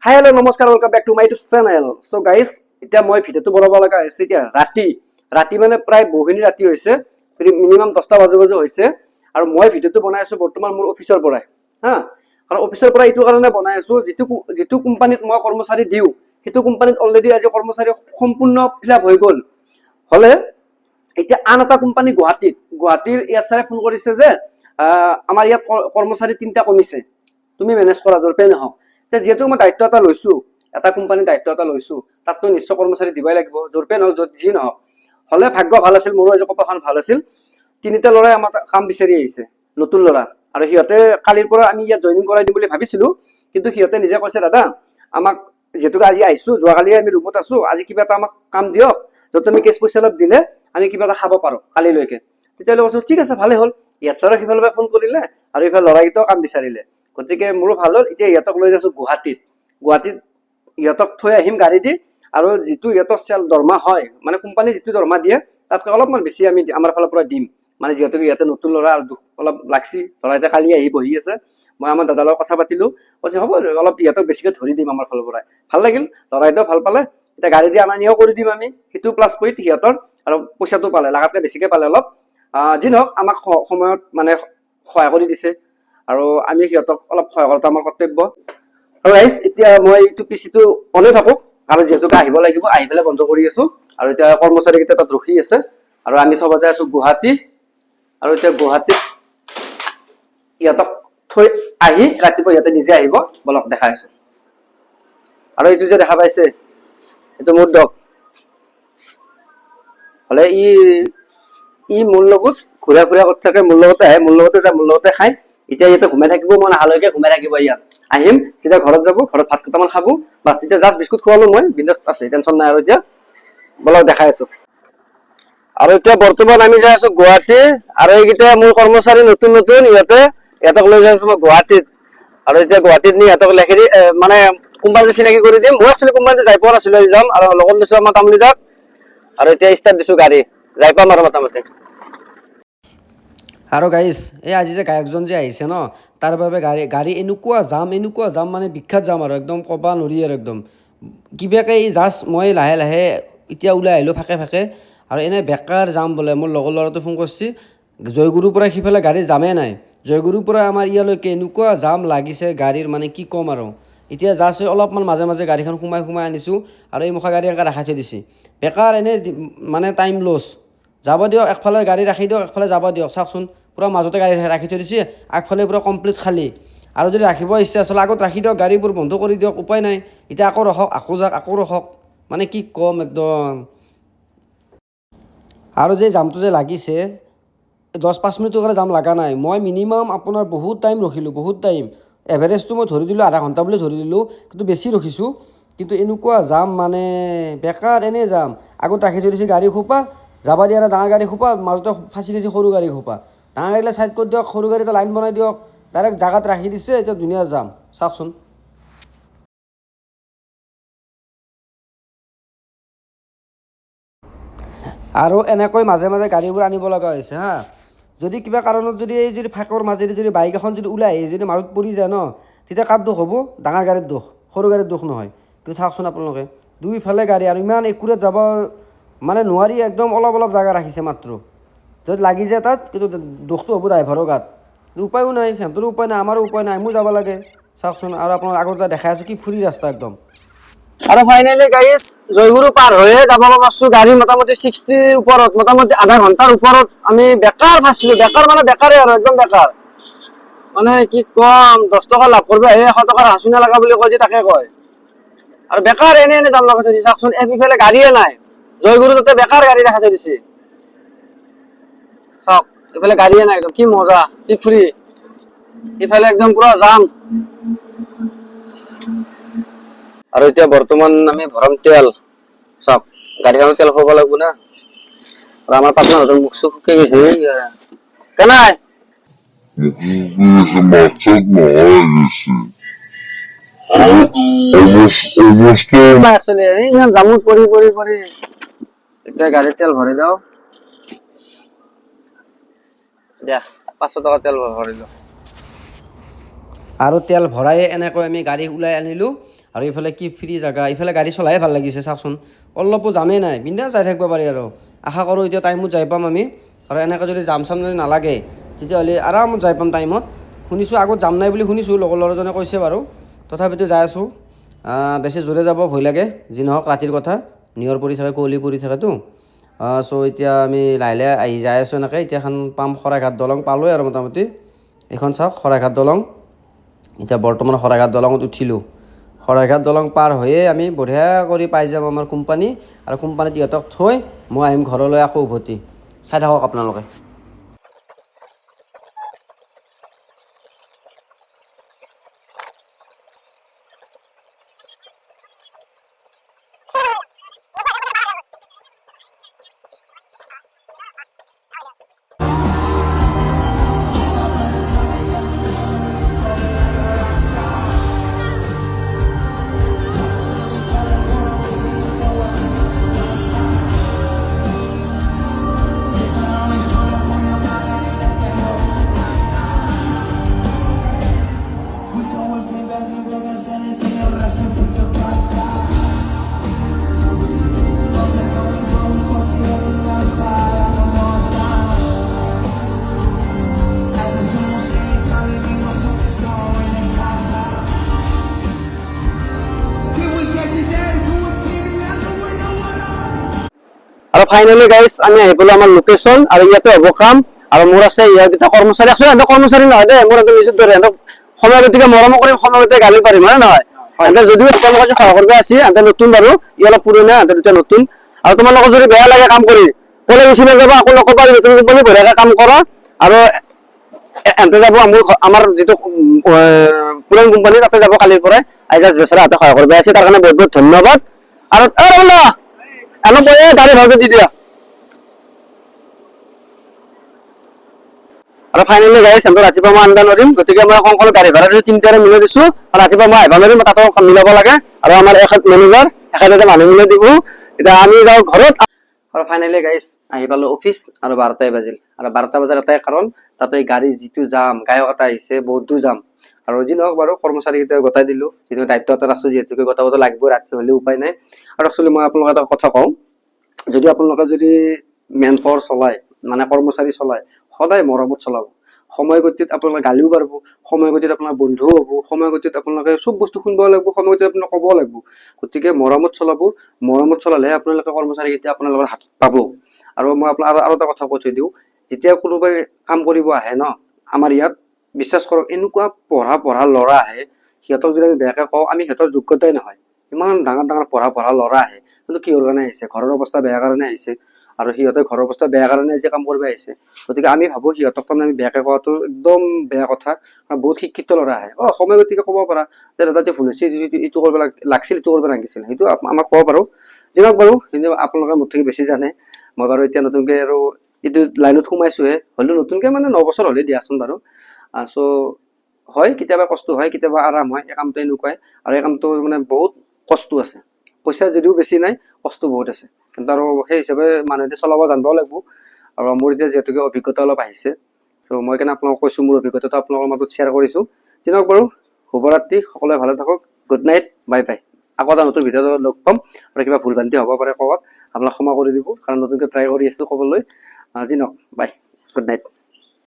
হাই hello' নমস্কাৰ welcome back to my YouTube channel. So' guys এতিয়া মই ভিডিঅ'টো বনাব লগা হৈছে এতিয়া ৰাতি মানে প্ৰায় বহুখিনি ৰাতি হৈছে, মিনিমাম 10টা বাজু হৈছে। আৰু মই ভিডিঅ'টো বনাই আছো বৰ্তমান মোৰ অফিচৰ পৰাই হা। কাৰণ অফিচৰ পৰা এইটো কাৰণে বনাই আছো, যিটো কোম্পানীত মই কৰ্মচাৰী দিওঁ সেইটো কোম্পানীত অলৰেডি আজি কৰ্মচাৰী সম্পূৰ্ণ ফিল আপ হৈ গ'ল। হ'লে এতিয়া আন এটা কোম্পানী গুৱাহাটীৰ ইয়াত ছাৰে ফোন কৰিছে যে আমাৰ ইয়াত কৰ্মচাৰী 3টা কমিছে, তুমি মেনেজ কৰা য'ৰ নহওক। যিহেতু মই দায়িত্ব এটা লৈছো, এটা কোম্পানীৰ দায়িত্ব এটা লৈছো, তাততো নিশ্চয় কৰ্মচাৰী দিবই লাগিব, য'ৰ নহওক য'ত যি নহওক। হ'লে ভাগ্য ভাল আছিল, মোৰো আজি কপালখন ভাল আছিল। 3টা ল'ৰাই আমাৰ কাম বিচাৰি আহিছে, নতুন ল'ৰা। আৰু সিহঁতে কালিৰ পৰা আমি ইয়াত জইনিং কৰাই দিম বুলি ভাবিছিলো, কিন্তু সিহঁতে নিজে কৈছে দাদা আমাক যিহেতুকে আজি আহিছো, যোৱাকালি আমি ৰুমত আছো, আজি কিবা এটা আমাক কাম দিয়ক য'ত আমি কেছ পইচা অলপ দিলে আমি কিবা এটা খাব পাৰো কালিলৈকে। তেতিয়াহ'লে কৈছো ঠিক আছে ভালে হ'ল। ইয়াত ছাৰক সিফালৰ পৰা ফোন কৰিলে আৰু ইফালে ল'ৰাকেইটাও কাম বিচাৰিলে, গতিকে মোৰো ভাল হ'ল। এতিয়া ইহঁতক লৈ যাইছো গুৱাহাটীত ইহঁতক থৈ আহিম গাড়ী দি। আৰু যিটো ইহঁতৰ দৰমহা হয়, মানে কোম্পানী যিটো দৰমহা দিয়ে তাতকৈ অলপমান বেছি আমি আমাৰ ফালৰ পৰা দিম। মানে যিহেতুকে ইয়াতে নতুন ল'ৰা অলপ লাগছি, ল'ৰা এতিয়া কালি আহি বহি আছে। মই আমাৰ দাদাৰ লগত কথা পাতিলো, কৈছে হ'ব অলপ ইহঁতক বেছিকে ধৰি দিম আমাৰ ফালৰ পৰাই। ভাল লাগিল, ল'ৰাইটাও ভাল পালে। এতিয়া গাড়ী দি অনা নিয়াও কৰি দিম আমি, সেইটো প্লাছ পইণ্ট সিহঁতৰ। আৰু পইচাটো পালে, লাগাতকে বেছিকে পালে অলপ। যি নহওক আমাক সময়ত মানে সহায় কৰি দিছে, আৰু আমি সিহঁতক অলপ সহায় কৰাটো আমাৰ কৰ্তব্য। আৰু গাইজ এতিয়া মই এইটো পিচিটো অনে থাকো, কাৰণ যিহেতুকে আহিব লাগিব, আহি পেলাই বন্ধ কৰি আছো। আৰু এতিয়া কৰ্মচাৰী কেইটা তাত ৰখি আছে, আৰু আমি থব যাই আছো গুৱাহাটী। আৰু এতিয়া গুৱাহাটীত ইহঁতক থৈ আহি ৰাতিপুৱা ইহঁতে নিজে আহিব, বলক দেখাই আছো। আৰু এইটো যে দেখা পাইছে এইটো মোৰ ডগ। হ'লে ই মোৰ লগত ঘূৰা ফুৰা কৰি থাকে, মোৰ লগতে আহে, মোৰ লগতে যায়, মোৰ লগতে খায়। এতিয়া ইয়াতে ঘুমাই থাকিব, মই নাহালৈকে ঘুমাই থাকিব। ইয়াত আহিম চিধা ঘৰত যাব, ঘৰত ভাত কেইটামান খাব, বাছ। এতিয়া জাষ্ট বিস্কুট খোৱালো, মই বিন্দাছ আছে, টেনচন নাই। আৰু এতিয়া বলক দেখাই আছো। আৰু এতিয়া বৰ্তমান আমি যাই আছো গুৱাহাটী, আৰু এইকেইটা মোৰ কৰ্মচাৰী নতুন ইহঁতক লৈ যাই আছো মই গুৱাহাটীত। আৰু এতিয়া গুৱাহাটীত নি ইহঁতক লেখি দি মানে কোম্পানীটো চিনাকি কৰি দিম। মই একচুৱেলি কোম্পানীটো যাই পোৱা নাছিলো, যাম। আৰু লগত দিছো আমাৰ তামলিদাক। আৰু এতিয়া ষ্টাৰ্ট দিছো গাড়ী, যাই পাম আৰু মোটামুটি। আৰু গাইজ এই আজি যে গায়কজন যে আহিছে ন, তাৰ বাবে গাড়ী এনেকুৱা যাম মানে বিখ্যাত যাম। আৰু একদম ক'বা নোৱাৰি আৰু একদম কিবাকে এই জাষ্ট মই লাহে লাহে এতিয়া ওলাই আহিলোঁ ফাকে। আৰু এনে বেকাৰ যাম বোলে। মোৰ লগৰ ল'ৰাটো ফোন কৰিছে, জয়গুৰুৰ পৰা সিফালে গাড়ী যামেই নাই। জয়গুৰুৰ পৰা আমাৰ ইয়ালৈকে এনেকুৱা জাম লাগিছে গাড়ীৰ, মানে কি ক'ম আৰু। এতিয়া জাষ্ট অলপমান মাজে গাড়ীখন সোমাই আনিছোঁ, আৰু এই মুখা গাড়ী এনেকৈ ৰাখাই থৈ দিছে বেকাৰ, এনেই মানে টাইম লছ। যাব দিয়ক, একফালে গাড়ী ৰাখি দিয়ক, একফালে যাব দিয়ক। চাওকচোন পূৰা মাজতে গাড়ী ৰাখি থৈ দিছে, আগফালে পূৰা কমপ্লিট খালী। আৰু যদি ৰাখিব ইচ্ছা আছিলে আগত ৰাখি দিয়ক, গাড়ীবোৰ বন্ধ কৰি দিয়ক, উপায় নাই। এতিয়া আকৌ ৰখক, আকৌ যাওক, আকৌ ৰখক, মানে কি ক'ম একদম। আৰু যে জামটো যে লাগিছে 10-5 মিনিটৰ কাৰণে জাম লগা নাই। মই মিনিমাম আপোনাৰ বহুত টাইম ৰখিলোঁ, বহুত টাইম। এভাৰেজটো মই ধৰি দিলোঁ, আধা ঘণ্টা বুলি ধৰি দিলোঁ, কিন্তু বেছি ৰখিছোঁ। কিন্তু এনেকুৱা জাম মানে বেকাৰ, এনেই যাম। আগত ৰাখি থৈ দিছে গাড়ী খোপা, যাব দিয়া নাই ডাঙৰ গাড়ী খোপা, মাজতে ফাঁচি দিছে সৰু গাড়ী খোপা। ডাঙৰ গাড়ীবিলাক ছাইড কৰি দিয়ক, সৰু গাড়ী এটা লাইন বনাই দিয়ক, ডাইৰেক্ট জাগাত ৰাখি দিছে। এতিয়া ধুনীয়া যাম, চাওকচোন। আৰু এনেকৈ মাজে গাড়ীবোৰ আনিব লগা হৈছে হা। যদি কিবা কাৰণত যদি ফাঁকৰ মাজেদি যদি বাইক এখন যদি ওলাই আহি যদি মাজত পৰি যায় ন, তেতিয়া কাৰ দোষ হ'ব? ডাঙৰ গাড়ীৰ দোষ, সৰু গাড়ীৰ দোষ নহয়। কিন্তু চাওকচোন আপোনালোকে, দুইফালে গাড়ী, আৰু ইমান একুৰেট যাব মানে নোৱাৰি। একদম অলপ জেগা ৰাখিছে মাত্ৰ, যদি লাগি যায় তাত, কিন্তু দোষটো হ'ব ড্ৰাইভাৰৰ গাত। উপায়ো নাই, সিহঁতৰো উপায় নাই, আমাৰো উপায় নাই, আমিও যাব লাগে। চাওকচোন। আৰু আপোনাক আগত যাই দেখাই আছোঁ কি ফ্ৰী ৰাস্তা একদম। আৰু ফাইনেলি গাইজ জয়গুৰু পাৰ হৈয়ে যাব পাৰছো। গাড়ী মোটামুটি 60ৰ ওপৰত, মোটামুটি আধা ঘণ্টাৰ ওপৰত আমি বেকাৰ ফাঁচিলো। বেকাৰ মানে বেকাৰে আৰু একদম বেকাৰ। মানে কি কম, 10 টকা লাভ কৰিব আহে 100 টকাৰ হাঁচুনা লগা বুলি কয় যে, তাকে কয়। আৰু বেকাৰ এনে জাম লগাই থৈ দিছে। চাওকচোন, এইফালে গাড়ীয়ে নাই। জয়গুৰু তাতে বেকাৰ গাড়ী ৰাখাই থৈ দিছে। চাওক, এইফালে গাড়ীয়ে নাই, একদম কি মজা, কি ফ্ৰী। ইফালে একদম পুৰা জাম। আৰু এতিয়া বৰ্তমান আমি ভৰাম তেল। চাওক, গাড়ীখনত তেল ভৰাব লাগিব না। আৰু আমাৰ পাটনাৰ মুখ চুখ শুকাই গৈছে। কেনাই জামুত পৰি এতিয়া গাড়ীত তেল ভৰাই দিওঁ দিয়া। 500 টকা তেল ভৰাইলো। আৰু তেল ভৰাই এনেকৈ আমি গাড়ী ওলাই আনিলোঁ। আৰু এইফালে কি ফ্ৰী জেগা, এইফালে গাড়ী চলাই ভাল লাগিছে চাওকচোন, অলপো জামেই নাই, বিন্দাছ যাই থাকিব পাৰি। আৰু আশা কৰোঁ এতিয়া টাইমত যাই পাম আমি, আৰু এনেকৈ যদি জাম চাম যদি নালাগে তেতিয়াহ'লে আৰামত যাই পাম টাইমত। শুনিছোঁ আগত জাম নাই বুলি শুনিছোঁ, লগৰ ল'ৰাজনে কৈছে বাৰু, তথাপিতো যাই আছোঁ। বেছি জোৰে যাব ভয় লাগে, যি নহওক ৰাতিৰ কথা, নিয়ৰ পৰি থাকে, কুঁৱলী পৰি থাকেতো। চ' এতিয়া আমি লাহে লাহে আহি যাই আছোঁ এনেকৈ। এতিয়া এখন পাম শৰাইঘাট দলং পালোঁৱে আৰু মোটামুটি। এইখন চাওক শৰাইঘাট দলং, এতিয়া বৰ্তমান শৰাইঘাট দলঙত উঠিলোঁ। শৰাইঘাট দলং পাৰ হৈয়ে আমি বঢ়িয়া কৰি পাই যাম আমাৰ কোম্পানী, আৰু কোম্পানীত ইহঁতক থৈ মই আহিম ঘৰলৈ আকৌ উভতি। চাই থাকক আপোনালোকে। আৰু ফাইনেলি গাইজ আমি আহি পালো আমাৰ লোকেশ্যন, আৰু ইয়াতে হ'ব কাম। আৰু মোৰ আছে ইয়াৰ দুটা কৰ্মচাৰী, আছে সিহঁতৰ কৰ্মচাৰী নহয় দেই, মোৰ একদম নিজৰ দৰে। সিহঁতক সময় গতিকে মৰমো কৰিম, সময় গতিকে গালি পাৰিম, হয় নহয়? সিহঁতে যদিও তেওঁলোকৰ সহায় কৰিব আছে, সিহঁতে নতুন বাৰু, ই অলপ পুৰণা, সিহঁতে দুটা নতুন। আৰু তোমাৰ লগত যদি বেয়া লাগে কাম কৰি, ক'লে গুচি নাযাবা, আকৌ নকবা নতুন কোম্পানী বঢ়িয়াকে কাম কৰা। আৰু এহঁতে যাব আমাৰ যিটো পুৰণি কোম্পানী, তাতে যাব কালিৰ পৰাই। আইজাজ বেচাৰা হাতে সহায় কৰিব আছে, তাৰ কাৰণে বহুত বহুত ধন্যবাদ। আৰু অলপ গাড়ী ভালকে দি দিয়া। আৰু ফাইনেলি গাইজ ৰাতিপুৱা মই আনিব নোৱাৰিম, গতিকে মই সোনকালে গাড়ী ভাড়া দিছো, 3টাৰে মিলাই দিছো। ৰাতিপুৱা মই আহিব নোৱাৰিম, তাতো মিলাব লাগে। আৰু আমাৰ এখেত মেনেজাৰ, এখেতে মানুহ মিলাই দিব। এতিয়া আমি যাওঁ ঘৰত। আৰু ফাইনেলি গাইজ আহি পালো অফিচ, আৰু 12টাই বাজিল। আৰু 12টা বজাৰ এটাই কাৰণ, তাতে গাড়ী যিটো জাম, গায়ক এটা আহিছে, বহুতো জাম। আৰু যি নহওক বাৰু, কৰ্মচাৰীকেইটা গতাই দিলো, যিটো দায়িত্ব এটাত আছো, যিহেতুকে গতাবতো লাগিবই, ৰাতি হ'লেও উপায় নাই। আৰু একচুৱেলি মই আপোনালোকক এটা কথা কওঁ, যদি আপোনালোকে যদি মেন পাৱাৰ চলাই, মানে কৰ্মচাৰী চলাই, সদায় মৰমত চলাব। সময় গতিত আপোনালোকে গালিও পাৰিব, সময় গতিত আপোনাৰ বন্ধুও হ'ব, সময় গতিত আপোনালোকে চব বস্তু শুনিব লাগিব, সময় গতিত আপোনালোকে ক'ব লাগিব। গতিকে মৰমত চলাব, মৰমত চলালেহে আপোনালোকে কৰ্মচাৰীকেইটা আপোনালোকৰ হাতত পাব। আৰু মই আপোনাক আৰু এটা কথা কৈ থৈ দিওঁ, যেতিয়া কোনোবাই কাম কৰিব আহে ন, আমাৰ ইয়াত বিশ্বাস কৰক, এনেকুৱা পঢ়া ল'ৰা আহে, সিহঁতক যদি আমি বেয়াকে কওঁ, আমি সিহঁতৰ যোগ্যতাই নহয়। ইমান ডাঙৰ ডাঙৰ পঢ়া ল'ৰা আহে, কিন্তু কিহৰ কাৰণে আহিছে? ঘৰৰ অৱস্থা বেয়া কাৰণে আহিছে। আৰু সিহঁতে ঘৰৰ অৱস্থা বেয়া কাৰণে আজি কাম কৰিব আহিছে। গতিকে আমি ভাবো সিহঁতক তাৰমানে আমি বেয়াকে কোৱাটো একদম বেয়া কথা। বহুত শিক্ষিত ল'ৰা আহে, সময় গতিকে ক'ব পাৰা যে দাদা ভুল হৈছে, এইটো কৰিব লাগিছিল, এইটো কৰিব লাগিছিল, সেইটো আমাক ক'ব পাৰো। যিহওক বাৰু, কিন্তু আপোনালোকে মোৰ থেকে বেছি জানে। মই বাৰু এতিয়া নতুনকে আৰু এইটো লাইনত সোমাইছোহে, হ'লেও নতুনকে মানে 9 বছৰ হ'লেই দিয়াচোন বাৰু। চ' হয়, কেতিয়াবা কষ্ট হয়, কেতিয়াবা আৰাম হয়, এই কামটো এনেকুৱাই। আৰু এই কামটো মানে বহুত কষ্ট আছে, পইচা যদিও বেছি নাই, কষ্ট বহুত আছে। কিন্তু আৰু সেই হিচাপে মানুহে চলাব জানিবও লাগিব। আৰু মোৰ এতিয়া যিহেতুকে অভিজ্ঞতা অলপ আহিছে, চ' মই কাৰণে আপোনালোকক কৈছো, মোৰ অভিজ্ঞতাটো আপোনালোকৰ মাজত শ্বেয়াৰ কৰিছো। যিনক বাৰু, শুভৰাত্ৰি, সকলোৱে ভালে থাকক, গুড নাইট, বাই বাই। আকৌ এটা নতুন ভিডিঅ'ত লগ পাম। আৰু কিবা ভুল ভ্ৰান্তি হ'ব পাৰে ক'ৰবাত, আপোনাক ক্ষমা কৰি দিব, কাৰণ নতুনকৈ ট্ৰাই কৰি আছো ক'বলৈ। যি নহওক, বাই, গুড নাইট।